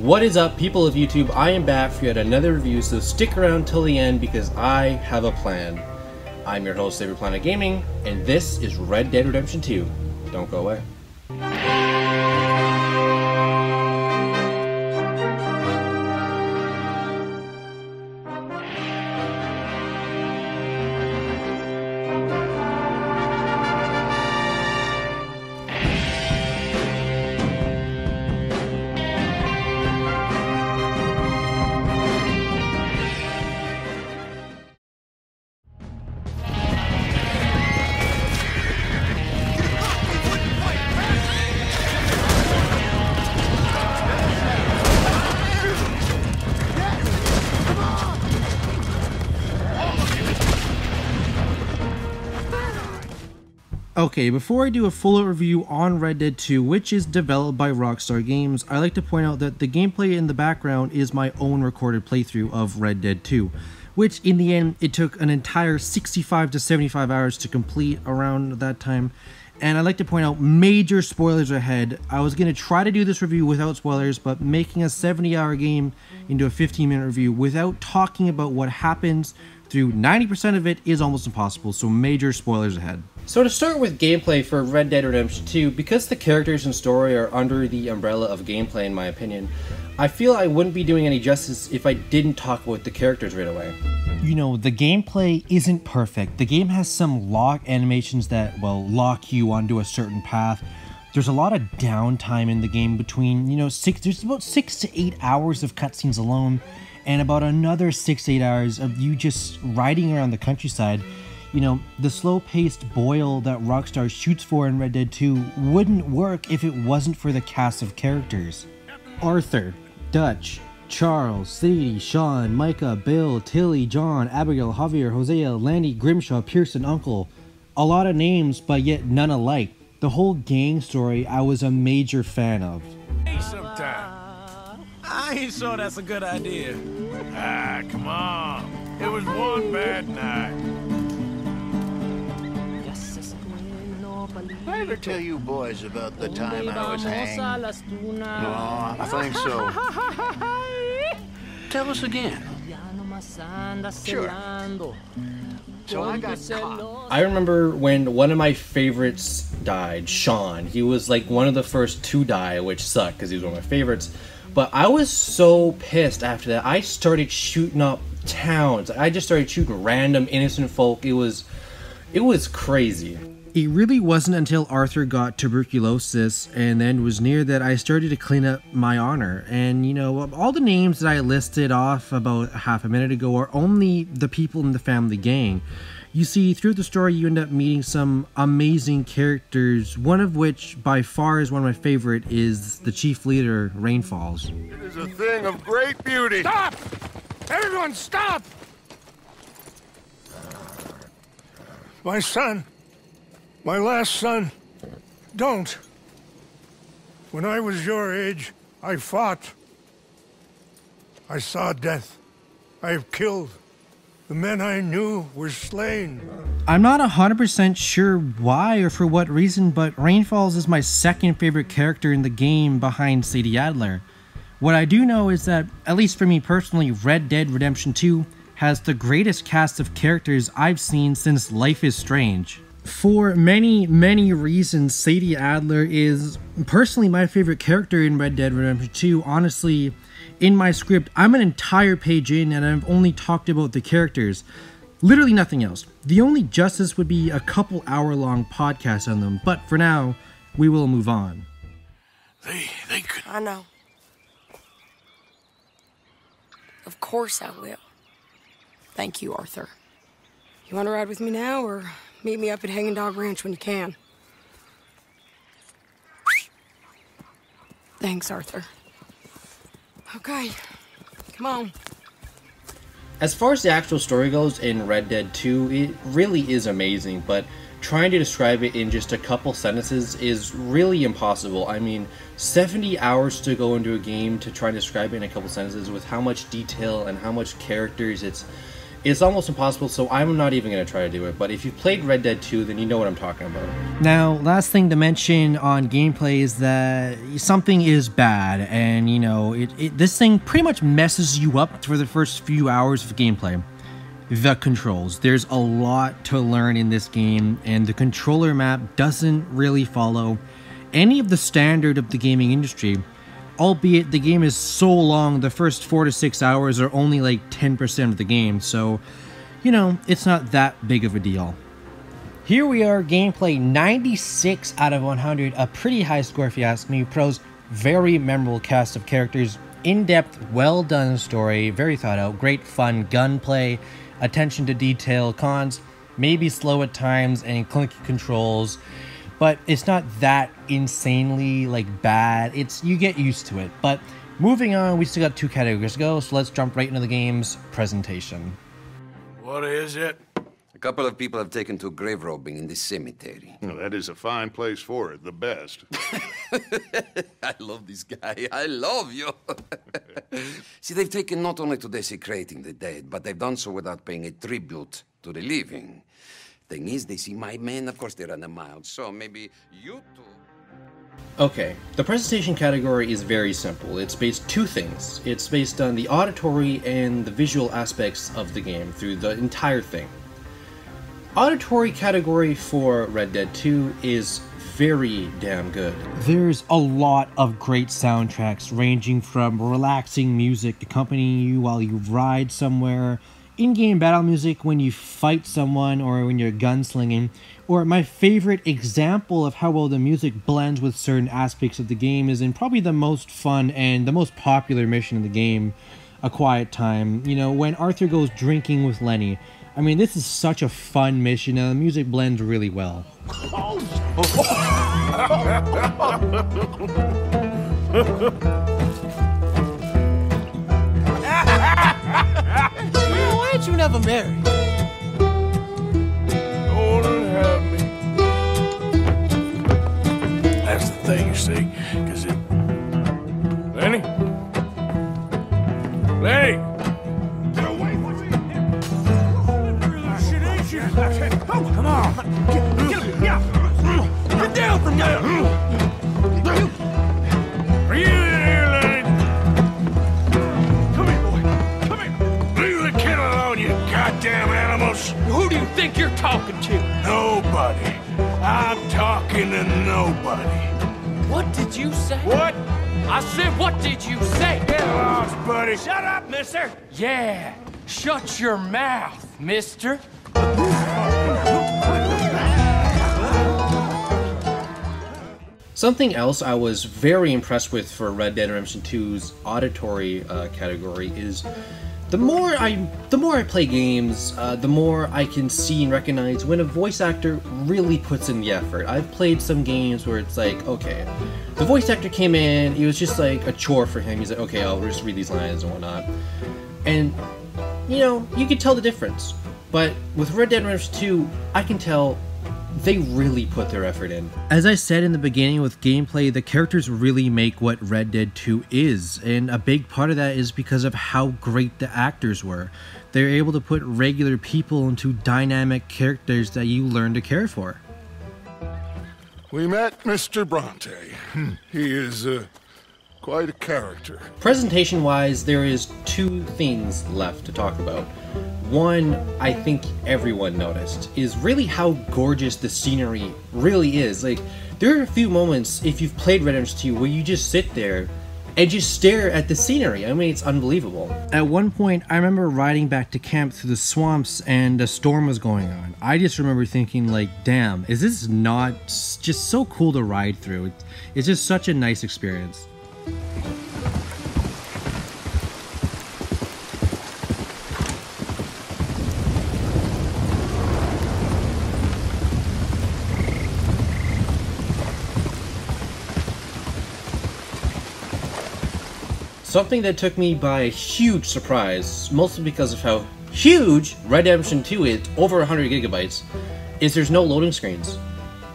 What is up, people of YouTube? I am back for yet another review, so stick around till the end because I have a plan. I'm your host, Saber Planet Gaming, and this is Red Dead Redemption 2. Don't go away. Okay, before I do a full review on Red Dead 2, which is developed by Rockstar Games, I like to point out that the gameplay in the background is my own recorded playthrough of Red Dead 2, which in the end, it took an entire 65 to 75 hours to complete around that time. And I like to point out major spoilers ahead. I was going to try to do this review without spoilers, but making a 70-hour game into a 15-minute review without talking about what happens through 90% of it is almost impossible, so major spoilers ahead. So to start with gameplay for Red Dead Redemption 2, because the characters and story are under the umbrella of gameplay in my opinion, I feel I wouldn't be doing any justice if I didn't talk about the characters right away. You know, the gameplay isn't perfect. The game has some lock animations that, well, lock you onto a certain path. There's a lot of downtime in the game between, there's about 6 to 8 hours of cutscenes alone, and about another 6 to 8 hours of you just riding around the countryside. You know, the slow-paced boil that Rockstar shoots for in Red Dead 2 wouldn't work if it wasn't for the cast of characters. Arthur, Dutch, Charles, Sadie, Sean, Micah, Bill, Tilly, John, Abigail, Javier, Hosea, Landy, Grimshaw, Pearson, Uncle. A lot of names, but yet none alike. The whole gang story I was a major fan of. Hey, sometime. I ain't sure that's a good idea. Ah, come on. It was one bad night. I ever tell you boys about the time I was hanged? No, I think so. Tell us again. Sure. So I got caught. I remember when one of my favorites died, Sean. He was like one of the first to die, which sucked because he was one of my favorites. But I was so pissed after that. I started shooting up towns. I just started shooting random innocent folk. It was crazy. It really wasn't until Arthur got tuberculosis and then was near that I started to clean up my honor. And all the names that I listed off about half a minute ago are only the people in the family gang. You see, through the story you end up meeting some amazing characters, one of which by far is one of my favorite is the chief leader, Rainfalls. It is a thing of great beauty. Stop! Everyone stop! My son. My last son, don't. When I was your age, I fought. I saw death. I have killed. The men I knew were slain. I'm not 100% sure why or for what reason, but Rainfalls is my second favorite character in the game behind Sadie Adler. What I do know is that, at least for me personally, Red Dead Redemption 2 has the greatest cast of characters I've seen since Life is Strange. For many, many reasons, Sadie Adler is personally my favorite character in Red Dead Redemption 2. Honestly, in my script, I'm an entire page in and I've only talked about the characters. Literally nothing else. The only justice would be a couple hour-long podcast on them, but for now, we will move on. They could... I know. Of course I will. Thank you, Arthur. You want to ride with me now, or meet me up at Hanging Dog Ranch when you can? Thanks, Arthur. Okay, come on. As far as the actual story goes in Red Dead 2, it really is amazing, but trying to describe it in just a couple sentences is really impossible. I mean, 70 hours to go into a game to try and describe it in a couple sentences with how much detail and how much characters, It's almost impossible, so I'm not even going to try to do it. But if you've played Red Dead 2, then you know what I'm talking about. Now, last thing to mention on gameplay is that something is bad, and you know, this thing pretty much messes you up for the first few hours of gameplay. The controls. There's a lot to learn in this game, and the controller map doesn't really follow any of the standard of the gaming industry. Albeit the game is so long, the first 4 to 6 hours are only like 10% of the game, so, you know, it's not that big of a deal. Here we are, gameplay 96 out of 100, a pretty high score if you ask me. Pros, very memorable cast of characters, in-depth, well-done story, very thought out, great fun gunplay, attention to detail. Cons, maybe slow at times and clunky controls. But it's not that insanely, like, bad. You get used to it. But moving on, we still got 2 categories to go, so let's jump right into the game's presentation. What is it? A couple of people have taken to grave robbing in this cemetery. Well, that is a fine place for it, the best. I love this guy. I love you. See, they've taken not only to desecrating the dead, but they've done so without paying a tribute to the living. Thing is, they see my men, of course they run a mile, so maybe you two... Okay, the presentation category is very simple. It's based 2 things. It's based on the auditory and the visual aspects of the game through the entire thing. Auditory category for Red Dead 2 is very damn good. There's a lot of great soundtracks ranging from relaxing music accompanying you while you ride somewhere, in-game battle music when you fight someone or when you're gunslinging, or my favorite example of how well the music blends with certain aspects of the game is in probably the most fun and the most popular mission in the game, A Quiet Time. You know, when Arthur goes drinking with Lenny. I mean, this is such a fun mission and the music blends really well. Why ain't you never married? Lord have me. That's the thing, you see, because it... Lenny? Lenny! Get away from me! Shit ain't you? Come on! Get down from there! Are you in here, Lenny? Come here, boy. Come here. Leave the kid alone, you goddamn animals. Who do you think you're talking to? Nobody. I'm talking to nobody. What did you say? What? I said, what did you say? Get lost, buddy. Shut up, mister. Yeah, shut your mouth, mister. Something else I was very impressed with for Red Dead Redemption 2's auditory category is the more I play games, the more I can see and recognize when a voice actor really puts in the effort. I've played some games where it's like, okay, the voice actor came in, it was just like a chore for him. He's like, okay, I'll just read these lines and whatnot. And, you know, you can tell the difference. But with Red Dead Redemption 2, I can tell they really put their effort in. As I said in the beginning with gameplay, the characters really make what Red Dead 2 is, and a big part of that is because of how great the actors were. They're able to put regular people into dynamic characters that you learn to care for. We met Mr. Bronte. He is quite a character. Presentation-wise, there is 2 things left to talk about. One, I think everyone noticed, is really how gorgeous the scenery really is. Like, there are a few moments, if you've played Red Dead Redemption 2, where you just sit there and just stare at the scenery. I mean, it's unbelievable. At one point, I remember riding back to camp through the swamps and a storm was going on. I just remember thinking, like, damn, is this not just so cool to ride through? It's just such a nice experience. Something that took me by a huge surprise, mostly because of how huge Red Dead Redemption 2 is, over 100 gigabytes, is there's no loading screens.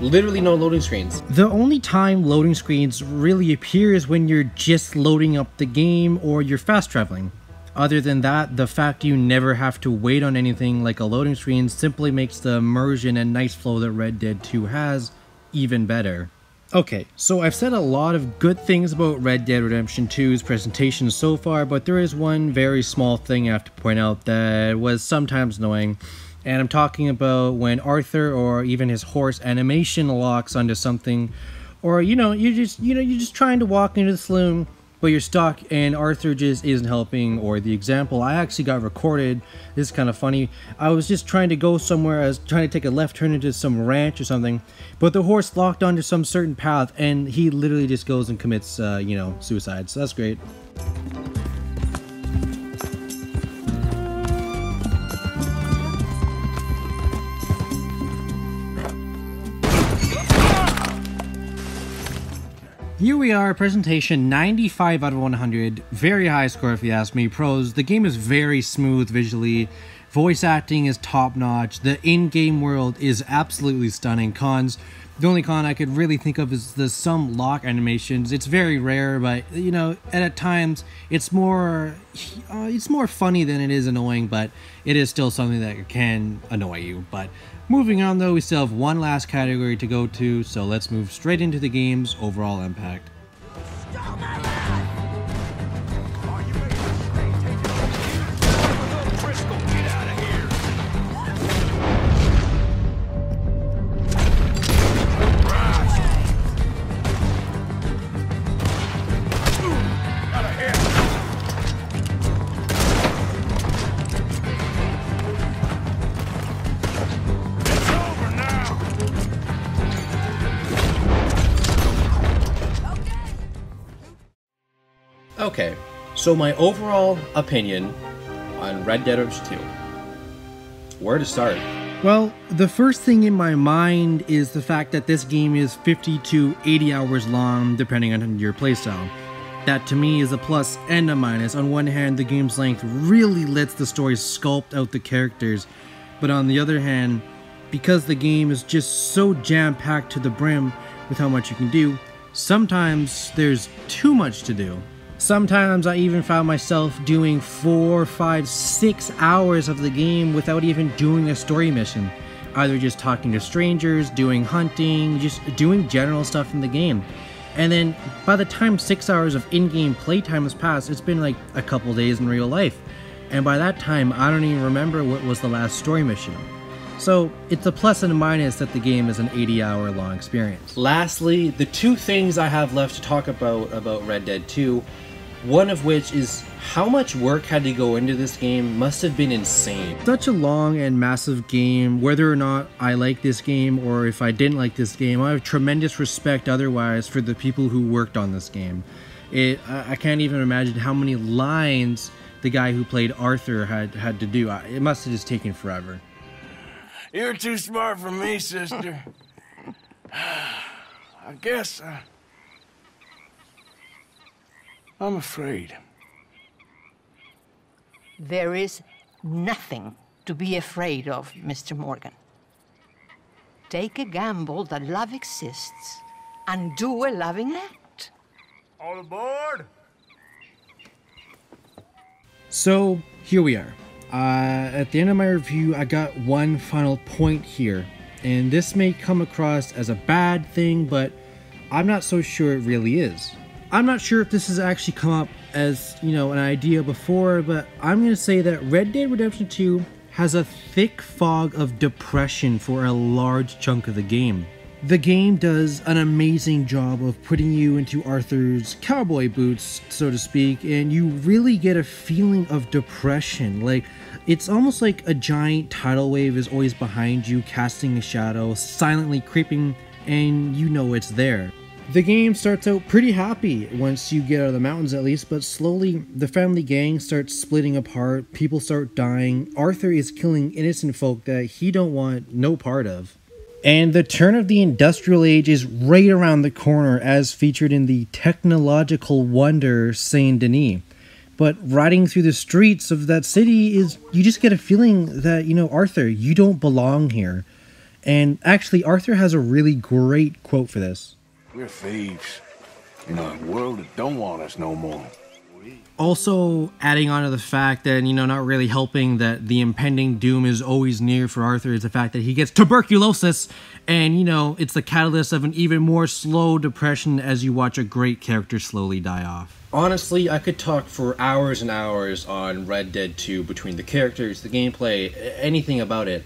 Literally no loading screens. The only time loading screens really appear is when you're just loading up the game or you're fast traveling. Other than that, the fact you never have to wait on anything like a loading screen simply makes the immersion and nice flow that Red Dead 2 has even better. Okay, so I've said a lot of good things about Red Dead Redemption 2's presentation so far, but there is one very small thing I have to point out that was sometimes annoying. And I'm talking about when Arthur or even his horse animation locks onto something, or you're just trying to walk into the saloon, but you're stuck and Arthur just isn't helping. Or the example I actually got recorded, this is kind of funny. I was just trying to go somewhere, I was trying to take a left turn into some ranch or something, but the horse locked onto some certain path and he literally just goes and commits, suicide. So that's great. Here we are, presentation 95 out of 100, very high score if you ask me. Pros, the game is very smooth visually, voice acting is top notch, the in-game world is absolutely stunning. Cons, the only con I could really think of is some lock animations. It's very rare, but at times it's more funny than it is annoying, but it is still something that can annoy you. But moving on though, we still have one last category to go to, so let's move straight into the game's overall impact. Okay, so my overall opinion on Red Dead Redemption 2. Where to start? Well, the first thing in my mind is the fact that this game is 50 to 80 hours long, depending on your playstyle. That to me is a plus and a minus. On one hand, the game's length really lets the story sculpt out the characters, but on the other hand, because the game is just so jam-packed to the brim with how much you can do, sometimes there's too much to do. Sometimes I even found myself doing 4, 5, 6 hours of the game without even doing a story mission. Either just talking to strangers, doing hunting, just doing general stuff in the game. And then by the time 6 hours of in-game playtime has passed, it's been like a couple days in real life. And by that time, I don't even remember what was the last story mission. So it's a plus and a minus that the game is an 80-hour long experience. Lastly, the two things I have left to talk about Red Dead 2, one of which is how much work had to go into this game must have been insane. Such a long and massive game, whether or not I like this game or if I didn't like this game, I have tremendous respect otherwise for the people who worked on this game. I can't even imagine how many lines the guy who played Arthur had to do. It must have just taken forever. You're too smart for me, sister. I guess I'm afraid. There is nothing to be afraid of, Mr. Morgan. Take a gamble that love exists and do a loving act. All aboard! So, here we are. At the end of my review, I got one final point here. And this may come across as a bad thing, but I'm not so sure it really is. I'm not sure if this has actually come up as, an idea before, but I'm going to say that Red Dead Redemption 2 has a thick fog of depression for a large chunk of the game. The game does an amazing job of putting you into Arthur's cowboy boots, so to speak, and you really get a feeling of depression. Like, it's almost like a giant tidal wave is always behind you, casting a shadow, silently creeping, and you know it's there. The game starts out pretty happy once you get out of the mountains at least, but slowly the family gang starts splitting apart, people start dying, Arthur is killing innocent folk that he don't want no part of. And the turn of the industrial age is right around the corner as featured in the technological wonder Saint Denis. But riding through the streets of that city is, you just get a feeling that, Arthur, you don't belong here. And actually, Arthur has a really great quote for this. We're thieves in a world that don't want us no more. Also, adding on to the fact that, you know, not really helping that the impending doom is always near for Arthur is the fact that he gets tuberculosis, and, you know, it's the catalyst of an even more slow depression as you watch a great character slowly die off. Honestly, I could talk for hours and hours on Red Dead 2 between the characters, the gameplay, anything about it,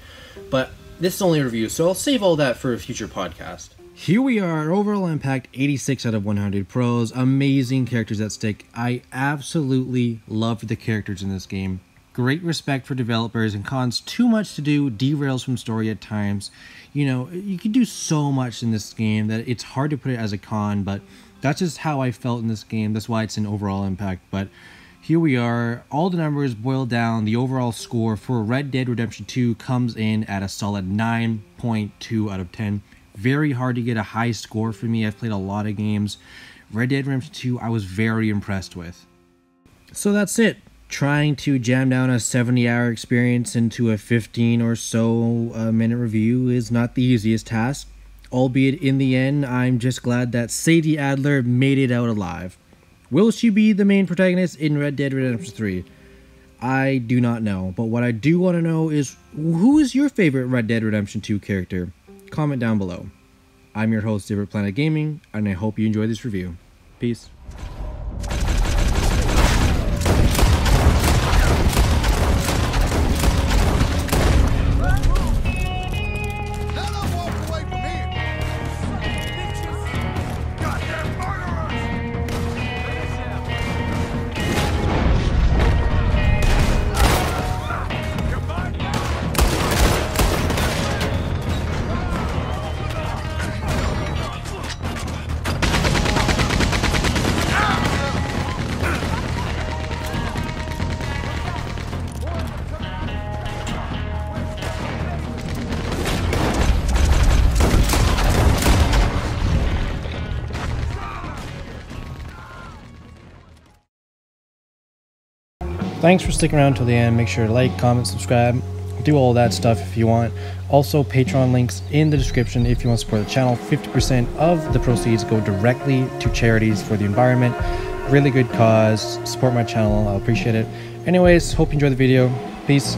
but this is only a review, so I'll save all that for a future podcast. Here we are, overall impact 86 out of 100 pros, amazing characters at stake. I absolutely loved the characters in this game. Great respect for developers, and cons too much to do, derails from story at times. You know, you can do so much in this game that it's hard to put it as a con, but that's just how I felt in this game. That's why it's an overall impact. But here we are, all the numbers boiled down. The overall score for Red Dead Redemption 2 comes in at a solid 9.2 out of 10. Very hard to get a high score for me. I've played a lot of games. Red Dead Redemption 2 I was very impressed with. So that's it. Trying to jam down a 70-hour experience into a 15 or so minute review is not the easiest task. Albeit in the end, I'm just glad that Sadie Adler made it out alive. Will she be the main protagonist in Red Dead Redemption 3? I do not know, but what I do want to know is, who is your favorite Red Dead Redemption 2 character? Comment down below. I'm your host, Different Planet Gaming, and I hope you enjoy this review. Peace. Thanks for sticking around till the end. Make sure to like, comment, subscribe, do all that stuff if you want. Also, Patreon links in the description if you want to support the channel. 50% of the proceeds go directly to charities for the environment. Really good cause. Support my channel. I'll appreciate it. Anyways, hope you enjoyed the video. Peace.